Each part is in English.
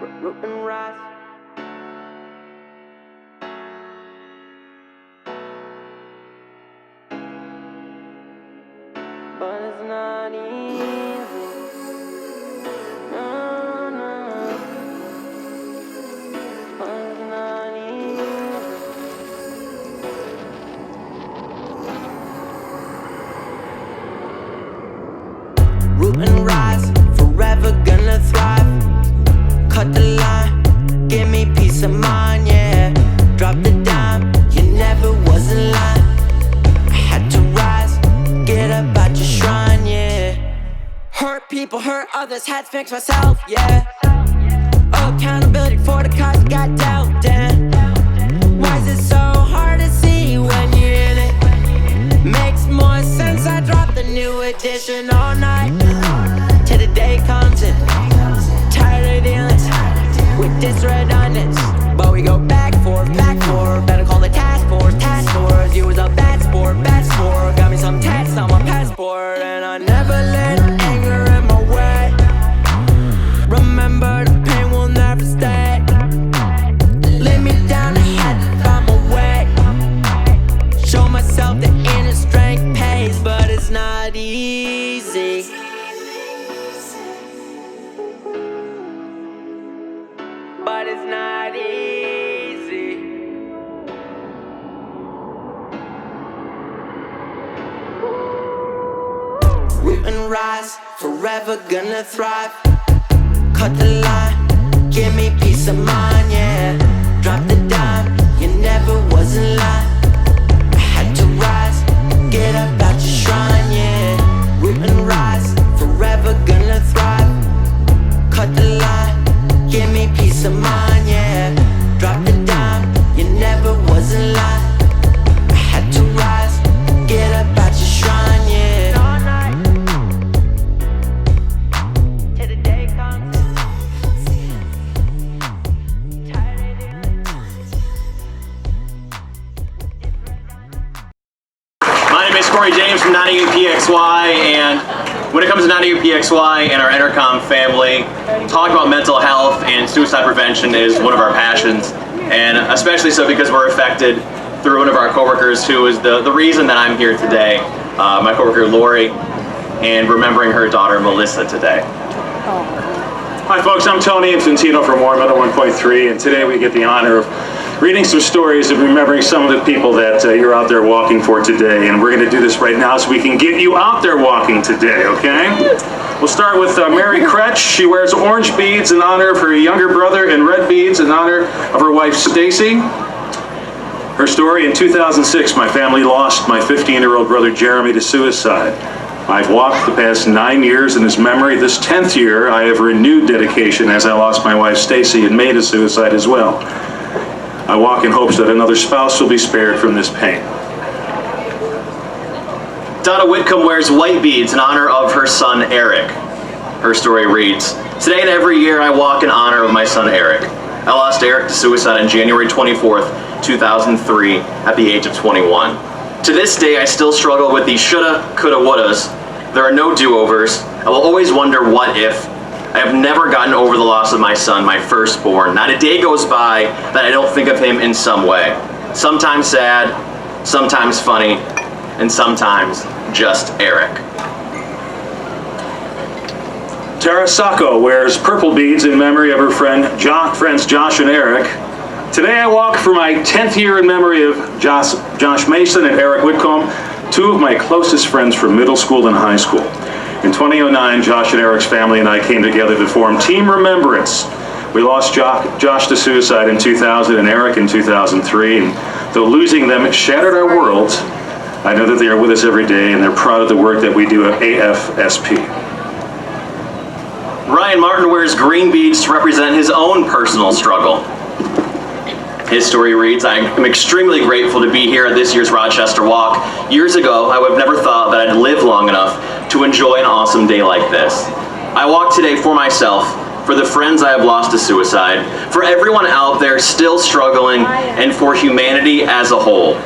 root and rise. But it's not easy. No, no. But it's not easy. Root and rise, forever gonna thrive. Cut the line, give me peace of mind, yeah. Drop the dime, you never was in line. I had to rise, get up out your shrine, yeah. Hurt people, hurt others, had to fix myself, yeah. Accountability for the cause you got dealt, damn. Why is it so hard to see when you're in it? Makes more sense, I drop the new edition all night till the day comes in. Tired of dealing with this redundance, but we go back for better call the task force. You was a bad sport, got me some tats on my passport, and I never let anger in my way. Remember the pain will never stay. Lay me down, I had to find my way. Show myself the inner strength pays, but it's not easy. But it's not easy. Root and rise, forever gonna thrive. Cut the line, give me peace of mind, yeah. Drop the dime, you never was in line. I had to rise, get up out your shrine, yeah. Root and rise, forever gonna thrive. Cut the line, give me peace of mind, yeah. Drop the dime, you never was in line. I had to rise, get up out your shrine, yeah. All night till the day comes. My name is Corey James from Nottingham PXY, and when it comes to Nottingham PXY and our Intercom family, talking about mental health and suicide prevention is one of our passions, and especially so because we're affected through one of our coworkers who is the reason that I'm here today, my coworker Lori, and remembering her daughter Melissa today. Hi folks, I'm Tony Infantino from Warm Meadow 1.3, and today we get the honor of reading some stories and remembering some of the people that you're out there walking for today. And we're going to do this right now so we can get you out there walking today, okay? We'll start with Mary Kretsch. She wears orange beads in honor of her younger brother and red beads in honor of her wife Stacy. Her story: in 2006, my family lost my 15-year-old brother Jeremy to suicide. I've walked the past 9 years in his memory. This 10th year, I have renewed dedication as I lost my wife Stacy in May to suicide as well. I walk in hopes that another spouse will be spared from this pain. Donna Whitcomb wears white beads in honor of her son Eric. Her story reads, today and every year I walk in honor of my son Eric. I lost Eric to suicide on January 24th, 2003 at the age of 21. To this day I still struggle with these shoulda, coulda, wouldas. There are no do-overs. I will always wonder what if. I have never gotten over the loss of my son, my firstborn. Not a day goes by that I don't think of him in some way. Sometimes sad, sometimes funny, and sometimes just Eric. Tara Sacco wears purple beads in memory of her friends Josh and Eric. Today I walk for my 10th year in memory of Josh Mason and Eric Whitcomb, two of my closest friends from middle school and high school. In 2009, Josh and Eric's family and I came together to form Team Remembrance. We lost Josh to suicide in 2000 and Eric in 2003, and though losing them shattered our worlds, I know that they are with us every day and they're proud of the work that we do at AFSP. Ryan Martin wears green beads to represent his own personal struggle. His story reads, I am extremely grateful to be here at this year's Rochester Walk. Years ago, I would have never thought that I'd live long enough to enjoy an awesome day like this. I walk today for myself, for the friends I have lost to suicide, for everyone out there still struggling, and for humanity as a whole.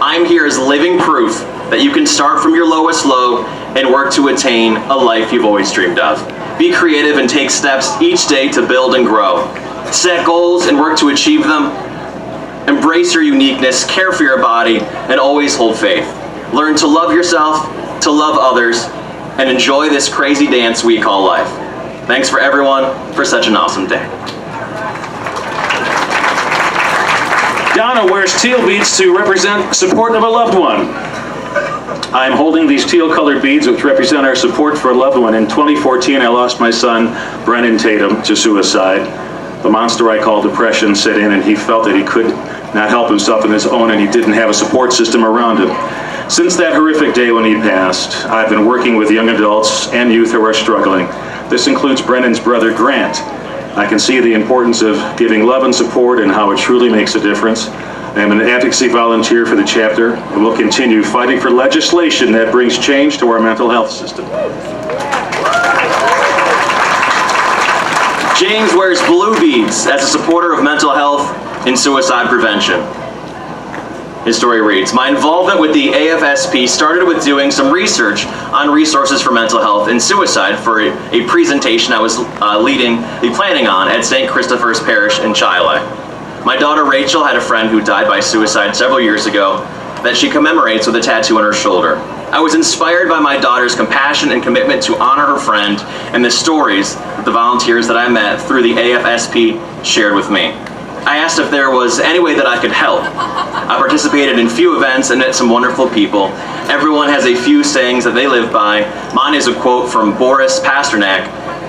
I'm here as living proof that you can start from your lowest low and work to attain a life you've always dreamed of. Be creative and take steps each day to build and grow. Set goals and work to achieve them. Embrace your uniqueness, care for your body, and always hold faith. Learn to love yourself, to love others, and enjoy this crazy dance we call life. Thanks for everyone for such an awesome day. Donna wears teal beads to represent support of a loved one. I'm holding these teal-colored beads which represent our support for a loved one. In 2014, I lost my son, Brennan Tatum, to suicide. The monster I call depression set in, and he felt that he could not help himself on his own, and he didn't have a support system around him. Since that horrific day when he passed, I've been working with young adults and youth who are struggling. This includes Brennan's brother, Grant. I can see the importance of giving love and support and how it truly makes a difference. I am an advocacy volunteer for the chapter and will continue fighting for legislation that brings change to our mental health system. James wears blue beads as a supporter of mental health and suicide prevention. His story reads, my involvement with the AFSP started with doing some research on resources for mental health and suicide for a presentation I was planning on at St. Christopher's Parish in Chile. My daughter Rachel had a friend who died by suicide several years ago that she commemorates with a tattoo on her shoulder. I was inspired by my daughter's compassion and commitment to honor her friend and the stories that the volunteers that I met through the AFSP shared with me. I asked if there was any way that I could help. I participated in few events and met some wonderful people. Everyone has a few sayings that they live by. Mine is a quote from Boris Pasternak,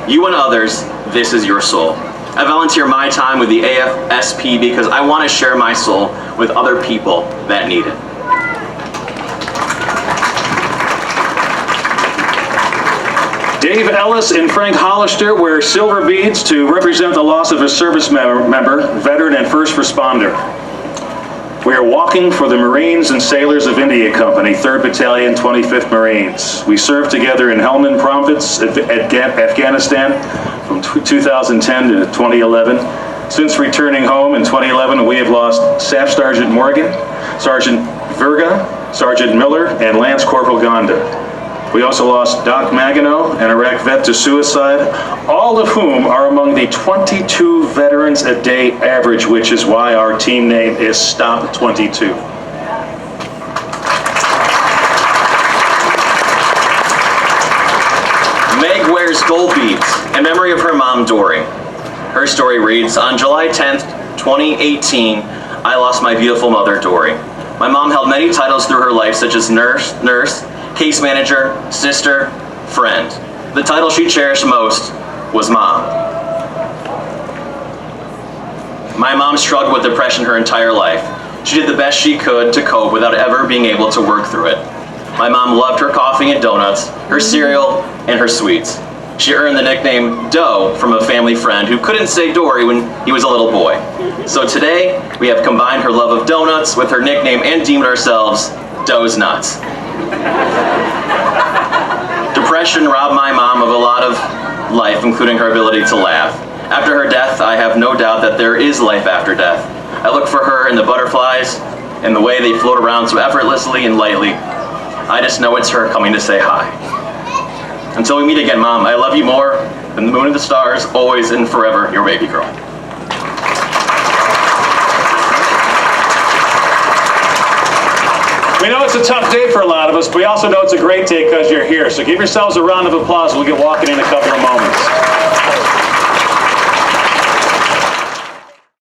"You and others, this is your soul." I volunteer my time with the AFSP because I want to share my soul with other people that need it. Dave Ellis and Frank Hollister wear silver beads to represent the loss of a service member, veteran, and first responder. We are walking for the Marines and Sailors of India Company, 3rd Battalion, 25th Marines. We served together in Helmand Province, Afghanistan, from 2010 to 2011. Since returning home in 2011, we have lost Staff Sergeant Morgan, Sergeant Virga, Sergeant Miller, and Lance Corporal Gonda. We also lost Doc Magano, an Iraq vet, to suicide, all of whom are among the 22 veterans a day average, which is why our team name is Stop 22. Meg wears gold beads in memory of her mom, Dory. Her story reads, on July 10th, 2018, I lost my beautiful mother, Dory. My mom held many titles through her life, such as nurse, case manager, sister, friend. The title she cherished most was mom. My mom struggled with depression her entire life. She did the best she could to cope without ever being able to work through it. My mom loved her coffee and donuts, her cereal, and her sweets. She earned the nickname Doe from a family friend who couldn't say Dory when he was a little boy. So today, we have combined her love of donuts with her nickname and deemed ourselves Doe's Nuts. Depression robbed my mom of a lot of life, including her ability to laugh. After her death, I have no doubt that there is life after death. I look for her in the butterflies and the way they float around so effortlessly and lightly. I just know it's her coming to say hi. Until we meet again, Mom, I love you more than the moon and the stars, always and forever, your baby girl. We know it's a tough day for a lot of us, but we also know it's a great day because you're here. So give yourselves a round of applause. We'll get walking in a couple